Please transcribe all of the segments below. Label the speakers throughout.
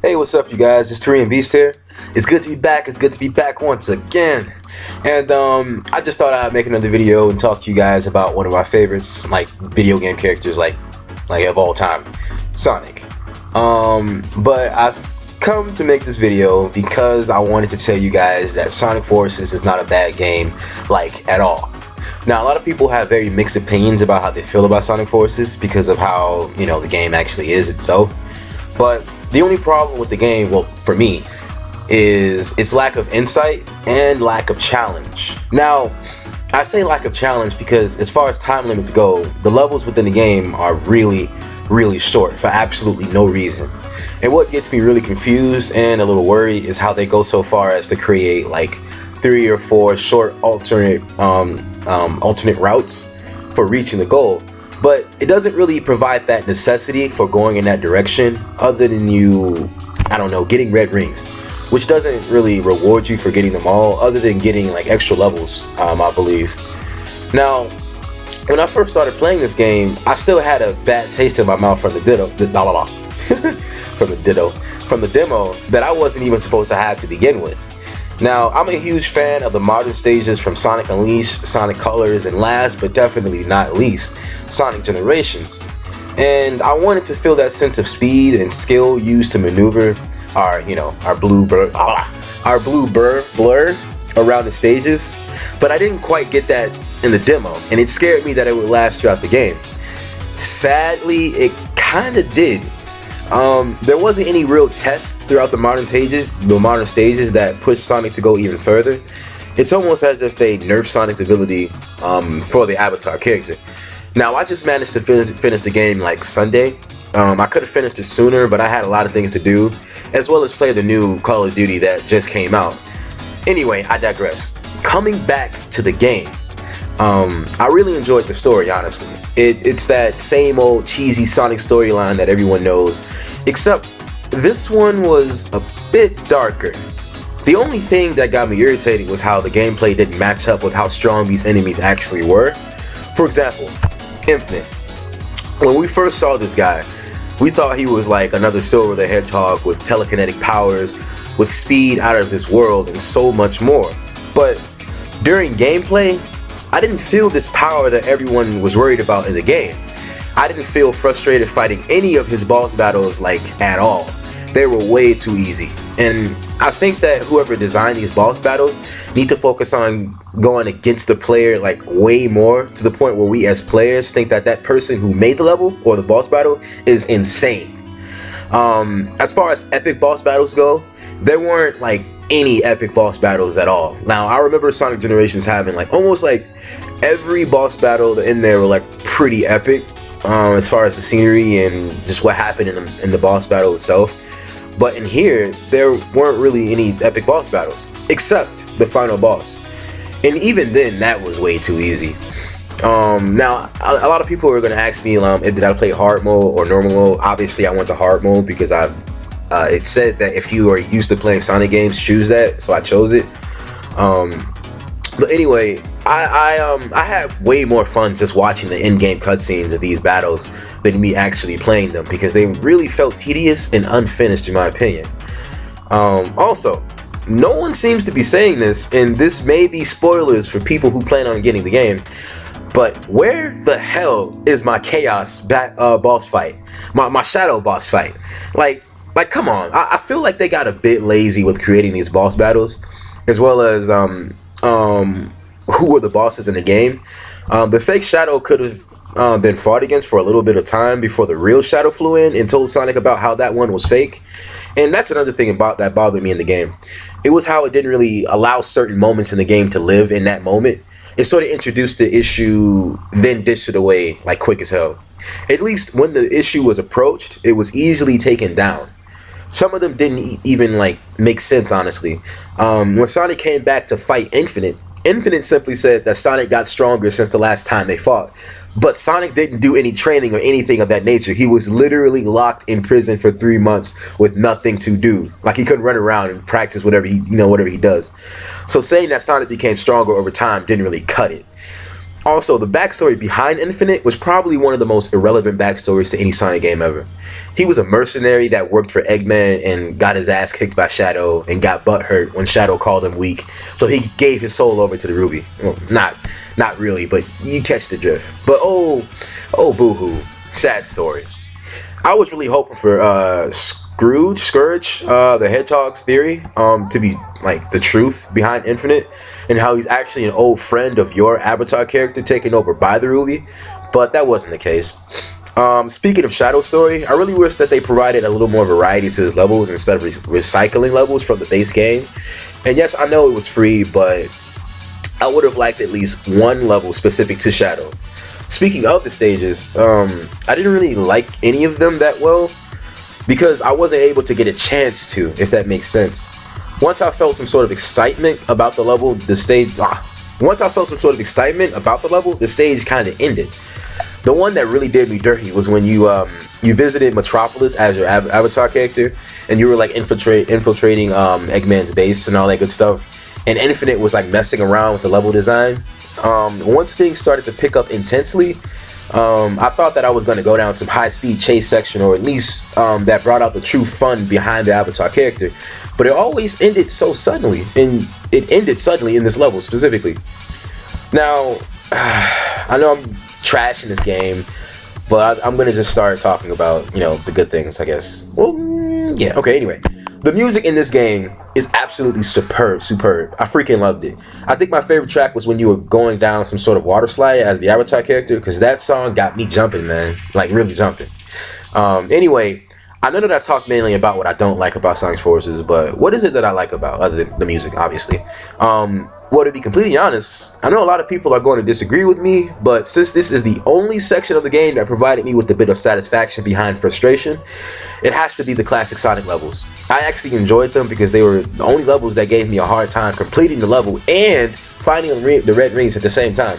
Speaker 1: Hey, what's up, you guys? It's Tarian Beast here. It's good to be back. It's good to be back once again. And I just thought I'd make another video and talk to you guys about one of my favorites, like video game characters, like of all time, Sonic. But I've come to make this video because I wanted to tell you guys that Sonic Forces is not a bad game, like at all. Now, a lot of people have very mixed opinions about how they feel about Sonic Forces because of how, the game actually is itself. But the only problem with the game, well, for me, is its lack of insight and lack of challenge. Now, I say lack of challenge because as far as time limits go, the levels within the game are really, really short for absolutely no reason. And what gets me really confused and a little worried is how they go so far as to create like 3 or 4 short alternate routes for reaching the goal. But it doesn't really provide that necessity for going in that direction other than you, getting red rings, which doesn't really reward you for getting them all other than getting like extra levels, I believe. Now, when I first started playing this game, I still had a bad taste in my mouth from the demo that I wasn't even supposed to have to begin with. Now, I'm a huge fan of the modern stages from Sonic Unleashed, Sonic Colors, and last but definitely not least, Sonic Generations. And I wanted to feel that sense of speed and skill used to maneuver our blue blur around the stages. But I didn't quite get that in the demo, and it scared me that it would last throughout the game. Sadly, it kinda did. There wasn't any real test throughout the modern stages that pushed Sonic to go even further. It's almost as if they nerfed Sonic's ability for the Avatar character. Now, I just managed to finish the game like Sunday. I could have finished it sooner, but I had a lot of things to do, as well as play the new Call of Duty that just came out. Anyway, I digress. Coming back to the game, I really enjoyed the story, honestly. It's that same old cheesy Sonic storyline that everyone knows, except this one was a bit darker. The only thing that got me irritated was how the gameplay didn't match up with how strong these enemies actually were. For example, Infinite. When we first saw this guy, we thought he was like another Silver the Hedgehog with telekinetic powers, with speed out of this world, and so much more. But during gameplay, I didn't feel this power that everyone was worried about in the game. I didn't feel frustrated fighting any of his boss battles at all. They were way too easy. And I think that whoever designed these boss battles need to focus on going against the player way more, to the point where we as players think that person who made the level or the boss battle is insane. As far as epic boss battles go, there weren't any epic boss battles at all. Now, I remember Sonic Generations having almost every boss battle in there were pretty epic, as far as the scenery and just what happened in the boss battle itself. But in here, there weren't really any epic boss battles, except the final boss. And even then, that was way too easy. Now, a lot of people are going to ask me, did I play hard mode or normal mode? Obviously, I went to hard mode because it said that if you are used to playing Sonic games, choose that, so I chose it. But anyway, I had way more fun just watching the in-game cutscenes of these battles than me actually playing them, because they really felt tedious and unfinished in my opinion. Also, no one seems to be saying this, and this may be spoilers for people who plan on getting the game, but where the hell is my Chaos boss fight? My Shadow boss fight? Come on. I feel like they got a bit lazy with creating these boss battles, as well as who were the bosses in the game. The fake Shadow could have been fought against for a little bit of time before the real Shadow flew in and told Sonic about how that one was fake. And that's another thing about that bothered me in the game. It was how it didn't really allow certain moments in the game to live in that moment. It sort of introduced the issue, then dished it away quick as hell. At least when the issue was approached, it was easily taken down. Some of them didn't even make sense, honestly. When Sonic came back to fight Infinite simply said that Sonic got stronger since the last time they fought. But Sonic didn't do any training or anything of that nature. He was literally locked in prison for 3 months with nothing to do. He couldn't run around and practice whatever he does. So saying that Sonic became stronger over time didn't really cut it. Also, the backstory behind Infinite was probably one of the most irrelevant backstories to any Sonic game ever. He was a mercenary that worked for Eggman and got his ass kicked by Shadow and got butthurt when Shadow called him weak. So he gave his soul over to the Ruby. Well, not really, but you catch the drift. But oh boo-hoo. Sad story. I was really hoping for Scourge, the Hedgehog's theory, to be like the truth behind Infinite and how he's actually an old friend of your Avatar character taken over by the Ruby, but that wasn't the case. Speaking of Shadow story, I really wish that they provided a little more variety to his levels instead of recycling levels from the base game. And yes, I know it was free, but I would have liked at least one level specific to Shadow. Speaking of the stages, I didn't really like any of them that well because I wasn't able to get a chance to, if that makes sense. Once I felt some sort of excitement about the level, the stage kind of ended. The one that really did me dirty was when you visited Metropolis as your Avatar character, and you were like infiltrating Eggman's base and all that good stuff. And Infinite was like messing around with the level design. Once things started to pick up intensely, I thought that I was going to go down some high-speed chase section, or at least that brought out the true fun behind the Avatar character. But it always ended so suddenly, and it ended suddenly in this level specifically. Now, I know I'm trashing this game, but I'm going to just start talking about, the good things, I guess. Well, yeah, okay, anyway. The music in this game is absolutely superb. I freaking loved it. I think my favorite track was when you were going down some sort of water slide as the Avatar character, because that song got me jumping, man. Like, really jumping. Anyway, I know that I talked mainly about what I don't like about Sonic Forces, but what is it that I like about, other than the music, obviously? Well, to be completely honest, I know a lot of people are going to disagree with me, but since this is the only section of the game that provided me with a bit of satisfaction behind frustration, it has to be the classic Sonic levels. I actually enjoyed them because they were the only levels that gave me a hard time completing the level and finding the red rings at the same time.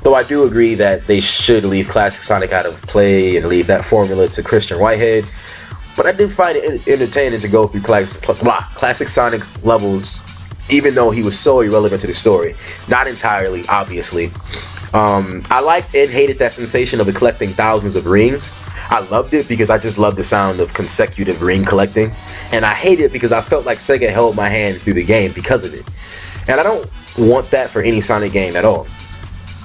Speaker 1: Though I do agree that they should leave classic Sonic out of play and leave that formula to Christian Whitehead, but I did find it entertaining to go through classic Sonic levels, even though he was so irrelevant to the story. Not entirely, obviously. I liked and hated that sensation of collecting thousands of rings. I loved it because I just loved the sound of consecutive ring collecting. And I hate it because I felt like Sega held my hand through the game because of it. And I don't want that for any Sonic game at all.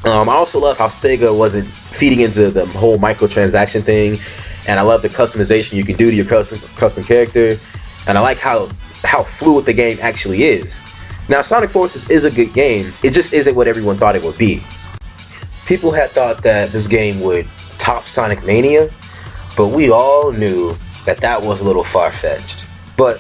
Speaker 1: I also love how Sega wasn't feeding into the whole microtransaction thing. And I love the customization you can do to your custom character. And I like how fluid the game actually is. Now, Sonic Forces is a good game. It just isn't what everyone thought it would be. People had thought that this game would top Sonic Mania, but we all knew that that was a little far-fetched. But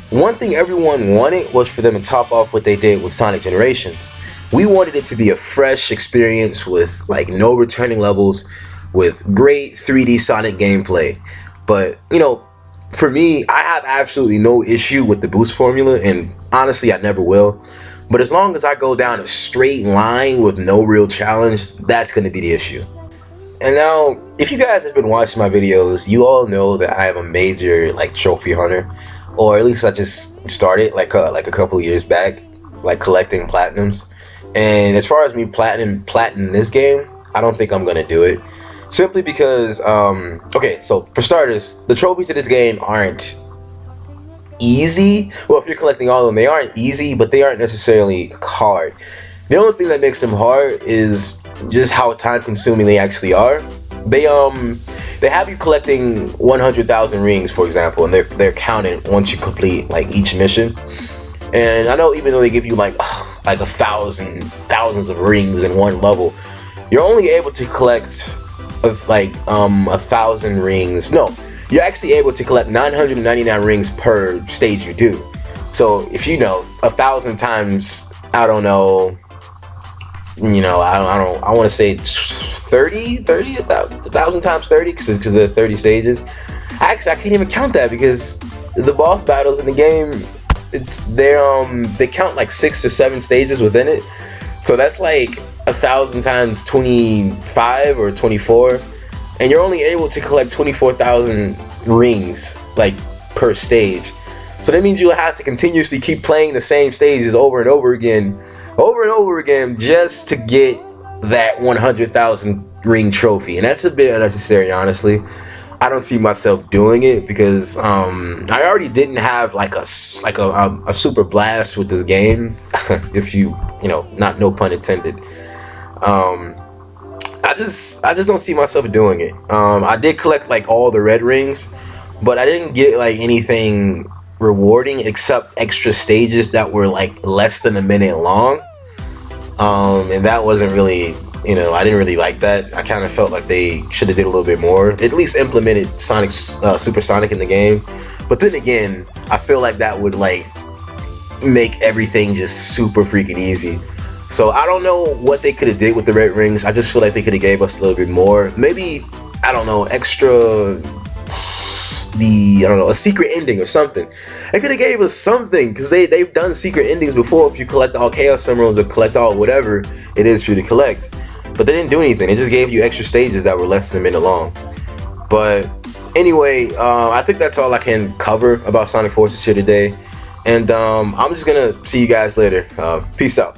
Speaker 1: one thing everyone wanted was for them to top off what they did with Sonic Generations. We wanted it to be a fresh experience with like no returning levels, with great 3D Sonic gameplay. But, for me, I have absolutely no issue with the boost formula, and honestly, I never will. But as long as I go down a straight line with no real challenge, that's going to be the issue. And now, if you guys have been watching my videos, you all know that I am a major trophy hunter, or at least I just started like a couple of years back, collecting platinums. And as far as me platinum this game, I don't think I'm gonna do it. Simply because, okay, so for starters, the trophies in this game aren't easy. Well, if you're collecting all of them, they aren't easy, but they aren't necessarily hard. The only thing that makes them hard is just how time-consuming they actually are. They have you collecting 100,000 rings, for example, and they're counted once you complete like each mission. And I know even though they give you like thousands of rings in one level, you're only able to collect of 1,000 rings. No, you're actually able to collect 999 rings per stage you do. So if 1,000 times, I don't know, I want to say 1,000 times 30, because there's 30 stages. Actually, I can't even count that because the boss battles in the game, they count like 6 or 7 stages within it. So that's like 1,000 times 25 or 24, and you're only able to collect 24,000 rings per stage. So that means you'll have to continuously keep playing the same stages over and over again, just to get that 100,000 ring trophy, and that's a bit unnecessary, honestly. I don't see myself doing it because I already didn't have like a super blast with this game, if you know, not no pun intended. I just don't see myself doing it. I did collect like all the red rings, but I didn't get like anything rewarding except extra stages that were like less than a minute long. And that wasn't really, you know, I didn't really like that. I kind of felt like they should have did a little bit more, at least implemented Sonic, Supersonic in the game. But then again, I feel like that would like make everything just super freaking easy. So I don't know what they could have did with the red rings. I just feel like they could have gave us a little bit more. Maybe, I don't know, extra, a secret ending or something. They could have gave us something, because they've done secret endings before if you collect all Chaos Emeralds or collect all whatever it is for you to collect. But they didn't do anything. They just gave you extra stages that were less than a minute long. But anyway, I think that's all I can cover about Sonic Forces here today. And I'm just going to see you guys later. Peace out.